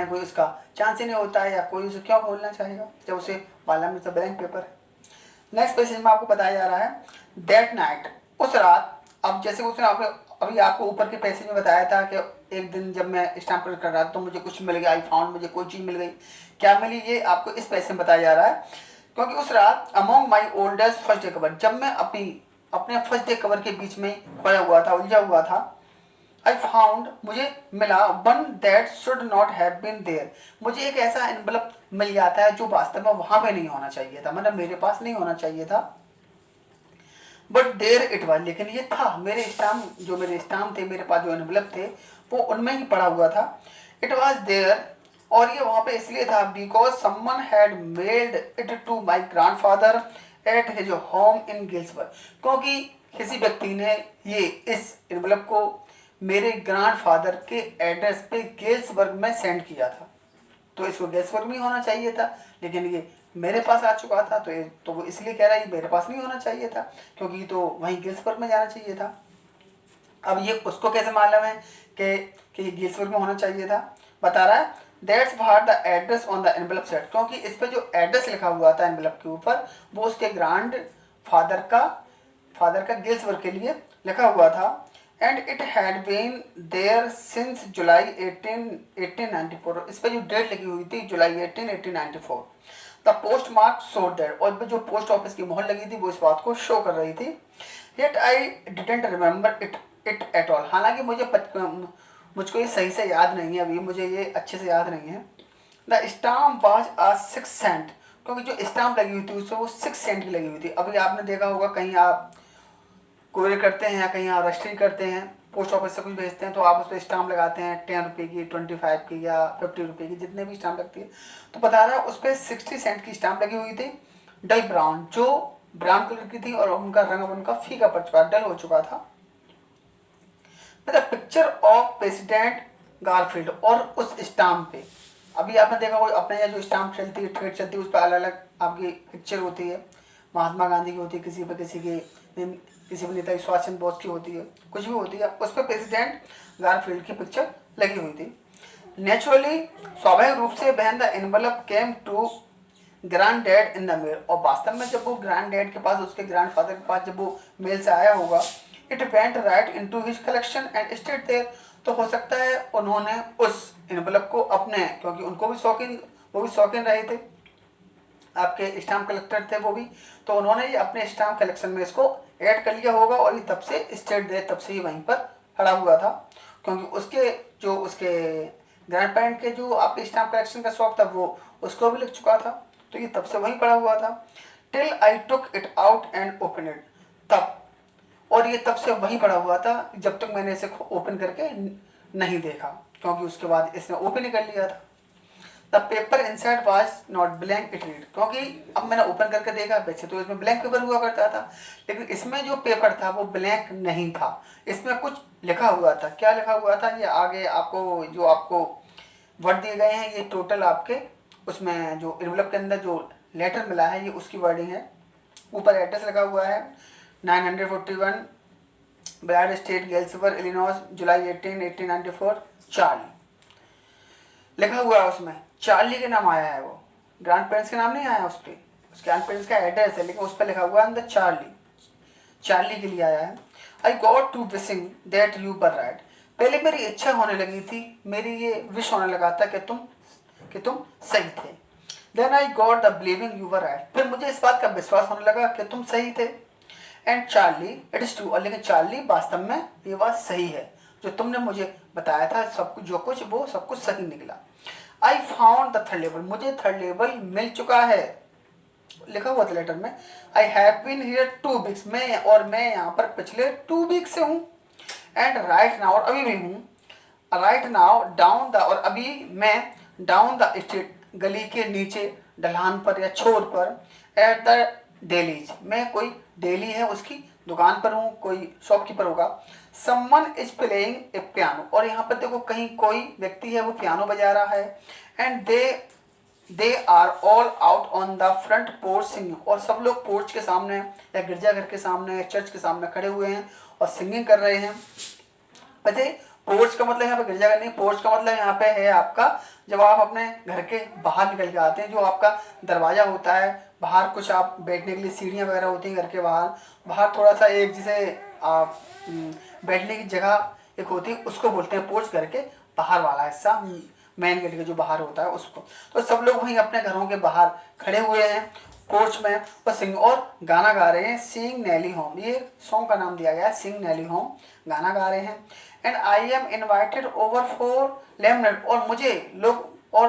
कोई उसका चांस ही नहीं होता है, या कोई उसे क्यों खोलना चाहेगा जब उसे मालूम है तो ब्लैंक पेपर है। नेक्स्ट पेज में आपको बताया जा रहा है दैट नाइट, उस रात। अब जैसे उसने अभी आपको ऊपर के पैसेज में बताया था कि एक दिन जब मैं स्टाम्प कर रहा था तो मुझे कुछ मिल गया, आई फाउंड, मुझे कोई चीज़ मिल गई, क्या मिली, ये आपको इस पैसे में बताया जा रहा है। क्योंकि उस रात अमॉन्ग माई ओल्डेस्ट फर्स्ट डे कवर, जब मैं अपने फर्स्ट डे कवर के बीच में खोया हुआ था, उलझा हुआ था, आई फाउंड, मुझे मिला, one that should not have been there, मुझे एक ऐसा एनवलप मिल जाता है जो वास्तव में वहां पे नहीं होना चाहिए था, मतलब मेरे पास नहीं होना चाहिए था। बट देयर इट वाज, लेकिन ये था, मेरे स्टाम्प थे, मेरे पास जो एनवलप थे वो उनमें ही पड़ा हुआ था। इट वाज देयर, और ये वहां पे इसलिए था because someone had mailed it to my grandfather at his home in Gilsburg, क्योंकि किसी व्यक्ति ने ये इस एनवलप को मेरे ग्रैंडफादर के एड्रेस पे गेल्सबर्ग में सेंड किया था। तो इसको गेल्सबर्ग में होना चाहिए था, लेकिन ये मेरे पास आ चुका था, तो वो इसलिए कह रहा है मेरे पास नहीं होना चाहिए था, क्योंकि तो वहीं गिल्सबर्ग में जाना चाहिए था। अब ये उसको कैसे मालूम है कि ये गिल्सबर्ग में होना चाहिए था? बता रहा है that's what the address on the envelope set, क्योंकि इस पर जो एड्रेस लिखा हुआ था एनवलप के ऊपर वो उसके ग्रैंड फादर का गिल्सबर्ग के लिए लिखा हुआ था। And it had been there since July 1894, इस पर जो डेट लगी हुई थी जुलाई 1894। The postmark show that, और जो पोस्ट ऑफिस की मोहर लगी थी वो इस बात को शो कर रही थी। Yet I didn't remember it at all, हालांकि मुझको ये सही से याद नहीं है, अभी मुझे ये अच्छे से याद नहीं है। The stamp was a 6 cent, क्योंकि जो स्टाम्प लगी हुई थी उसमें वो 6 सेंट की लगी हुई थी। अभी आपने देखा होगा कहीं आप कोरियर करते हैं या कहीं आप रजिस्ट्री करते हैं, पोस्ट ऑफिस से कुछ भेजते हैं तो आप उस पर स्टाम्प लगाते हैं 10 रुपये की, 25 की या 50 रुपये की, जितने भी स्टाम्प लगती है। तो बता रहा है उस पर 60 सेंट की स्टाम्प लगी हुई थी, डल ब्राउन, जो ब्राउन कलर की थी और उनका रंग उनका फीका पड़ चुका, डल हो चुका था। The picture of president Garfield, और उस स्टाम्प पे अभी आपने देखा कोई अपने यहाँ जो स्टाम्प चलती है, ट्रेड चलती है, उस पर अलग अलग आपकी पिक्चर होती है, महात्मा गांधी की होती है, किसी भी नेता सुभाष चंद्र बोस की होती है, कुछ भी होती है, उस पर प्रेसिडेंट गारफील्ड की पिक्चर लगी हुई थी। नेचुरली, स्वाभाविक रूप से when the envelope came to granddad in the mail, और वास्तव में जब वो ग्रैंड डैड के पास, उसके ग्रैंड फादर के पास जब वो मेल से आया होगा, it went right into his collection and stayed there, तो हो सकता है उन्होंने उस एनवलप को अपने, क्योंकि वो भी शौकीन रहे थे, आपके स्टाम्प कलेक्टर थे वो भी, तो उन्होंने ये अपने स्टाम्प कलेक्शन में इसको ऐड कर लिया होगा, और ये तब से स्टेट दे तब से ही वहीं पर खड़ा हुआ था, क्योंकि उसके ग्रैंड पेरेंट के जो आपके स्टाम्प कलेक्शन का शौक था वो उसको भी लग चुका था, तो ये तब से वहीं पड़ा हुआ था। Till I took it out and open it, तब, और ये तब से वहीं पड़ा हुआ था जब तक मैंने इसे ओपन करके नहीं देखा, क्योंकि उसके बाद इसने ओपन ही कर लिया था। The paper inside was not blank it read, क्योंकि अब मैंने ओपन करके देखा, वैसे तो इसमें ब्लैंक पेपर हुआ करता था, लेकिन इसमें जो पेपर था वो ब्लैंक नहीं था, इसमें कुछ लिखा हुआ था। क्या लिखा हुआ था, ये आगे आपको जो आपको वर्ड दिए गए हैं, ये टोटल आपके उसमें जो इन्वेलप के अंदर जो लेटर मिला है ये उसकी वर्डिंग है। ऊपर एड्रेस लगा हुआ है 941 ब्राड स्टेट, गेल्सवर्थ, इलिनॉइस, जुलाई 18, 1894, चार्ली लिखा हुआ है। उसमें चार्ली के नाम आया है, वो ग्रैंड पेरेंट्स के नाम नहीं आया उस पर, उसके ग्रैंड पेरेंट्स का एड्रेस है, लेकिन उस पर लिखा हुआ है अंदर चार्ली, चार्ली के लिए आया है। I got to wishing that you were right, पहले मेरी इच्छा होने लगी थी, मेरी ये विश होने लगा था कि तुम सही थे। Then I got the believing you were right, फिर मुझे इस बात का विश्वास होने लगा कि तुम सही थे। And Charlie it is true, और लेकिन चार्ली वास्तव में ये बात सही है, जो तुमने मुझे बताया था सब कुछ, जो कुछ वो सब कुछ सही निकला। I found the third level, मुझे थर्ड लेवल मिल चुका है, लिखा हुआ था लेटर में। I have been here 2 weeks, मैं यहाँ पर पिछले 2 वीक से हूँ। एंड राइट नाउ, और अभी भी हूँ, राइट नाउ डाउन द, और अभी मैं डाउन द स्ट्रीट, गली के नीचे ढलान पर या छोर पर, एट द डेलीज, मैं कोई डेली है उसकी दुकान पर हूँ, कोई शॉपकीपर होगा। Someone is playing a piano, और यहाँ पर देखो कहीं कोई व्यक्ति है वो पियानो बजा रहा है। And they are all out on the front porch singing, और सब लोग पोर्च के सामने या गिरजाघर के सामने या चर्च के सामने खड़े हुए हैं और सिंगिंग कर रहे हैं। वैसे पोर्च का मतलब यहाँ पे गिरजाघर नहीं, पोर्च का मतलब यहाँ पे है आपका जब आप अपने घर के बाहर निकल के आते हैं, जो आपका दरवाजा होता है, बाहर कुछ आप बैठने के लिए सीढ़ियाँ वगैरह होती हैं घर के बाहर, बाहर थोड़ा सा एक जिसे आप बैठने की जगह एक होती है, उसको बोलते हैं पोर्च, घर के बाहर वाला हिस्सा, मेन गेट के जो बाहर होता है उसको। तो सब लोग वहीं अपने घरों के बाहर खड़े हुए हैं पोर्च में और सिंग और गाना गा रहे हैं। सिंग नेली होम, ये सॉन्ग का नाम दिया गया है, सिंग नेली होम, गाना गा रहे हैं। And I am invited over for lemonade, और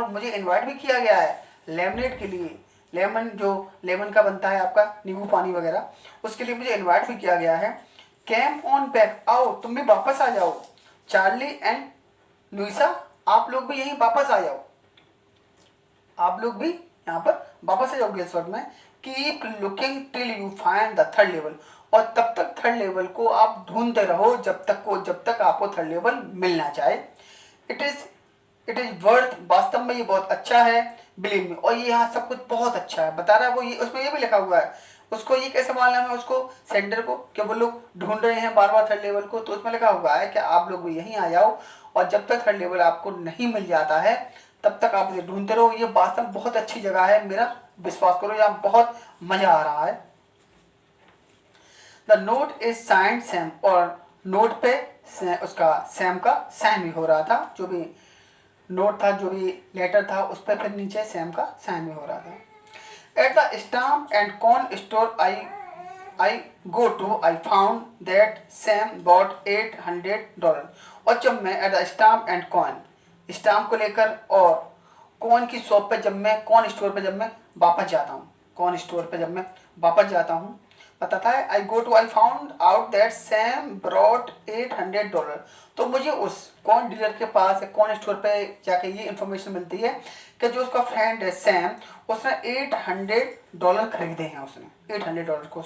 मुझे इन्वाइट भी किया गया है लेमनेड के लिए, लेमन जो लेमन का बनता है आपका नींबू पानी वगैरह, उसके लिए मुझे इन्वाइट भी किया गया है। कैम ऑन बैक, आओ तुम भी वापस आ जाओ। चार्ली एंड लुइसा, आप लोग भी यहीं वापस आ जाओ, आप लोग भी यहाँ पर वापस आ जाओ गेल्सवर्थ में। Keep looking till you find the third level, और तब तक थर्ड लेवल को आप ढूंढते रहो जब तक आपको थर्ड लेवल मिल ना जाए। इट इज वर्थ, वास्तव में ये बहुत अच्छा है, बिलीव मी, और ये यहाँ सब कुछ बहुत अच्छा है बता रहा है वो। ये उसमें ये भी लिखा हुआ है, उसको ये कैसे मालूम है उसको सेंटर को कि वो लोग ढूंढ रहे हैं बार बार थर्ड लेवल को, तो उसमें लिखा हुआ है कि आप लोग भी यहीं आ जाओ, और जब तक थर्ड लेवल आपको नहीं मिल जाता है तब तक आप इसे ढूंढते रहो। ये वास्तव में बहुत अच्छी जगह है, मेरा विश्वास करो, यहाँ बहुत मजा आ रहा है। The note is signed Sam, और नोट पे उसका सैम का साइन भी हो रहा था, जो भी नोट था, जो भी लेटर था, उस पर फिर नीचे सैम का साइन भी हो रहा था। At the stamp and coin store I go to, I found that Sam bought $800, और जब मैं at the stamp and coin, stamp को लेकर और कॉइन की शॉप पे, जब मैं कॉइन स्टोर पे जब मैं वापस जाता हूँ, कॉइन स्टोर पे जब मैं वापस जाता हूँ, बताता है I go to, I found out that Sam brought $800, तो मुझे उस कॉइन डीलर के पास कॉइन स्टोर पे जाके ये इन्फॉर्मेशन मिलती है कि जो उसका फ्रेंड है सैम, उसने $800 खरीदे हैं, उसने $800 को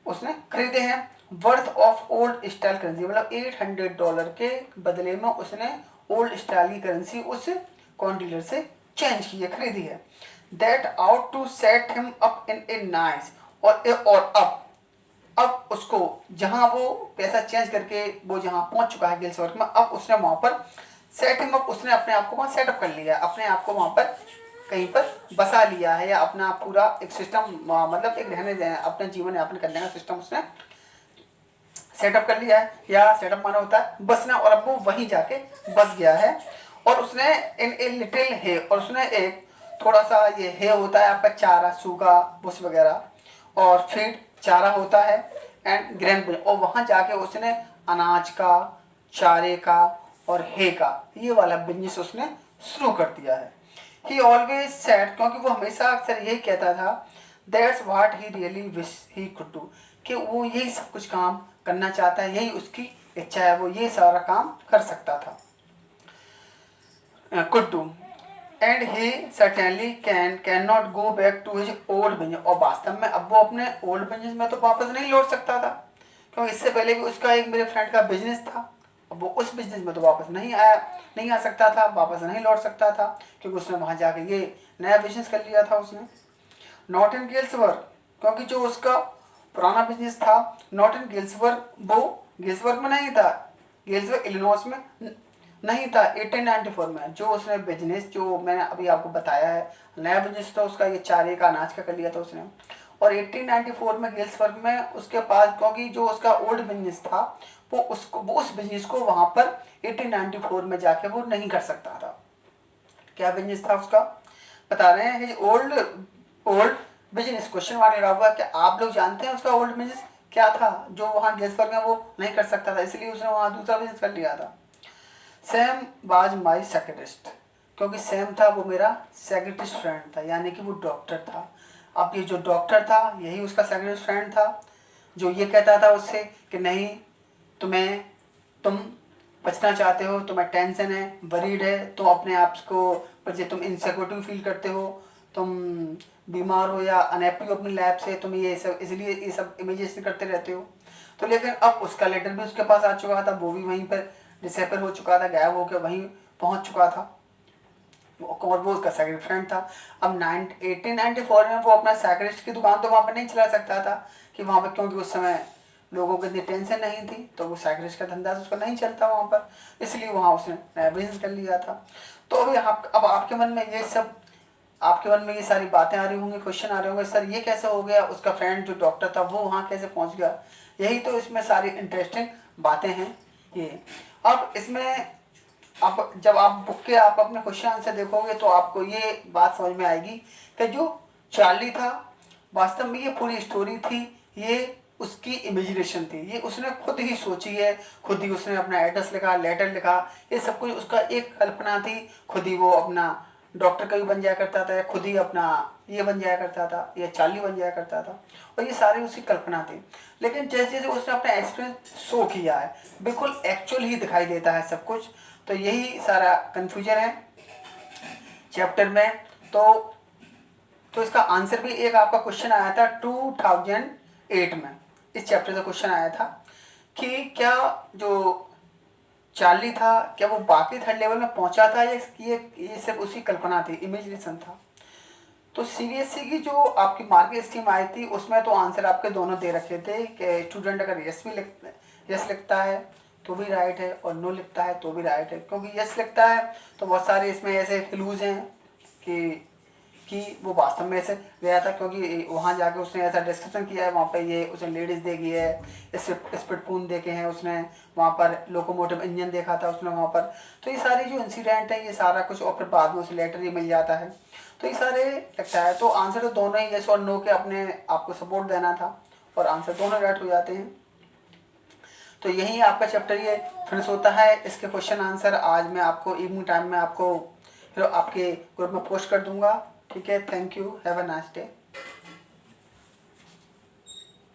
उसने खरीदे हैं। Worth of old style currency, मतलब $800 के बदले में उसने ओल्ड स्टाइल की करेंसी उस कॉइन डीलर से चेंज की है, खरीदी है। That out to set him up in a nice, और अब उसको जहां वो पैसा चेंज करके वो जहां पहुंच चुका है गेल्सवर्थ में, अब उसने वहां पर सेट हिम अप, उसने अपने आप को वहां सेटअप कर लिया, अपने आप को वहां पर कहीं पर बसा लिया है, या अपना पूरा एक सिस्टम, मतलब एक रहने अपना जीवन यापन करने का सिस्टम उसने सेटअप कर लिया है, या सेटअप माना होता है बसना, और अब वो वहीं जाके बस गया है। और उसने इन ए लिटिल है, और उसने एक थोड़ा सा, ये है होता है आपका चारा, सूखा बुश वगैरह, और फीड चारा होता है, एंड ग्रेन, और वहाँ जाके उसने अनाज का, चारे का और है का ये वाला बिजनेस उसने शुरू कर दिया है। ही ऑलवेज सेड, क्योंकि वो हमेशा अक्सर यही कहता था, that's what he really wish he could do, कि वो यही सब कुछ काम करना चाहता है, यही उसकी इच्छा है, वो ये सारा काम कर सकता था, could do. And he certainly can not go back to his old business, और वास्तव में अब वो अपने ओल्ड बिजनेस में तो वापस नहीं लौट सकता था, क्योंकि इससे पहले भी उसका एक मेरे फ्रेंड का बिजनेस था। अब वो उस बिजनेस में तो वापस नहीं आ सकता था, वापस नहीं लौट सकता था, क्योंकि उसने वहाँ जाके ये नया बिजनेस कर लिया था उसने। नॉट इन गिल्सवर्ग, क्योंकि जो उसका पुराना बिजनेस था नॉट इन गिल्सवर्ग, वो गिल्सवर्ग में नहीं था, गिल्सवर्ग इलिनॉइस में नहीं था। 1894 में जो उसने बिजनेस, जो मैंने अभी आपको बताया है, नया बिजनेस था उसका, ये चारे का अनाज का कर लिया था उसने। और 1894 में गिल्सवर्ग में उसके पास, क्योंकि जो उसका ओल्ड बिजनेस था वो उस बिजनेस को वहाँ पर 1894 में जाके वो नहीं कर सकता था। क्या बिजनेस था उसका, बता रहे हैं, his old business, question mark लगा हुआ है। क्या आप लोग जानते हैं उसका ओल्ड बिजनेस क्या था जो वहाँ गिल्सवर्ग में वो नहीं कर सकता था, इसलिए उसने वहाँ दूसरा बिजनेस कर लिया था। सैम वाज माई सेक्रेटिस्ट, क्योंकि सैम था वो मेरा सेक्रेटिस्ट फ्रेंड था, यानी कि वो डॉक्टर था। अब ये जो डॉक्टर था यही उसका सेक्रेटिस्ट फ्रेंड था, जो ये कहता था उससे कि नहीं, तुम बचना चाहते हो, तुम्हें टेंशन है, वरीड है, तुम अपने आप को पर तुम इनसिक्योरिटी फील करते हो, तुम बीमार हो या अनहैप्पी हो अपनी लाइफ से, तुम ये सब इसलिए ये सब इमेजिनेशन करते रहते हो। तो लेकिन अब उसका लेटर भी उसके पास आ चुका था, वो भी वहीं पर डिसेपर हो चुका था, गायब होकर वहीं पहुंच चुका था, और वो उसका सेक्रेटरी फ्रेंड था। अब 1894 में वो अपना सेक्रेटरी की दुकान तो वहाँ पर नहीं चला सकता था कि वहाँ पर, क्योंकि उस समय लोगों को इतनी टेंशन नहीं थी, तो वो सेक्रेटरी का धंधा उसका नहीं चलता वहाँ पर, इसलिए वहाँ उसने नया बिजनेस कर लिया था। तो अभी अब आपके मन में ये सब, आपके मन में ये सारी बातें आ रही होंगी, क्वेश्चन आ रहे होंगे, सर ये कैसे हो गया, उसका फ्रेंड जो डॉक्टर था वो वहाँ कैसे पहुँच गया। यही तो इसमें सारी इंटरेस्टिंग बातें हैं ये। अब इसमें आप जब आप बुक के आप अपने क्वेश्चन आंसर देखोगे तो आपको ये बात समझ में आएगी कि जो चार्ली था वास्तव में ये पूरी स्टोरी थी, ये उसकी इमेजिनेशन थी, ये उसने खुद ही सोची है, खुद ही उसने अपना एड्रेस लिखा, लेटर लिखा, ये सब कुछ उसका एक कल्पना थी। खुद ही वो अपना डॉक्टर का भी बन जाया करता था, खुद ही अपना ये बन जाया करता था, ये चार्ली बन जाया करता था, और ये सारी उसकी कल्पना थी। लेकिन जैसे जैसे उसने अपना एक्सपीरियंस शो किया है, बिल्कुल एक्चुअल ही दिखाई देता है सब कुछ। तो यही सारा कन्फ्यूजन है चैप्टर में। तो इसका आंसर भी एक आपका क्वेश्चन आया था 2008 में, इस चैप्टर से क्वेश्चन आया था कि क्या जो चार्ली था क्या वो बाकी थर्ड लेवल में पहुंचा था या ये सिर्फ उसकी कल्पना थी, इमेजिनेशन था। तो सीबीएसई की जो आपकी मार्क स्कीम आई थी उसमें तो आंसर आपके दोनों दे रखे थे कि स्टूडेंट अगर यस लिखता है तो भी राइट है, और नो लिखता है तो भी राइट है। क्योंकि यस लिखता है तो बहुत सारे इसमें ऐसे क्लूज हैं कि वो वास्तव में ऐसे गया था, क्योंकि वहाँ जाके उसने ऐसा डिस्क्रिप्शन किया है, वहाँ पे ये उसने लेडीज़ देखी है, स्पिटपून देखे हैं उसने, वहाँ पर लोकोमोटिव इंजन देखा था उसने वहाँ पर। तो ये सारी जो इंसिडेंट है ये सारा कुछ, और फिर बाद में उसे लेटर ही मिल जाता है, तो ये सारे लगता है। तो आंसर तो दोनों ही यस और नो के अपने आपको सपोर्ट देना था, और आंसर दोनों राइट हो जाते हैं। तो यही आपका चैप्टर ये फिनिश होता है। इसके क्वेश्चन आंसर आज मैं आपको इवनिंग टाइम में आपको फिर आपके ग्रुप में पोस्ट कर दूंगा। ठीक है, thank you, have a nice day.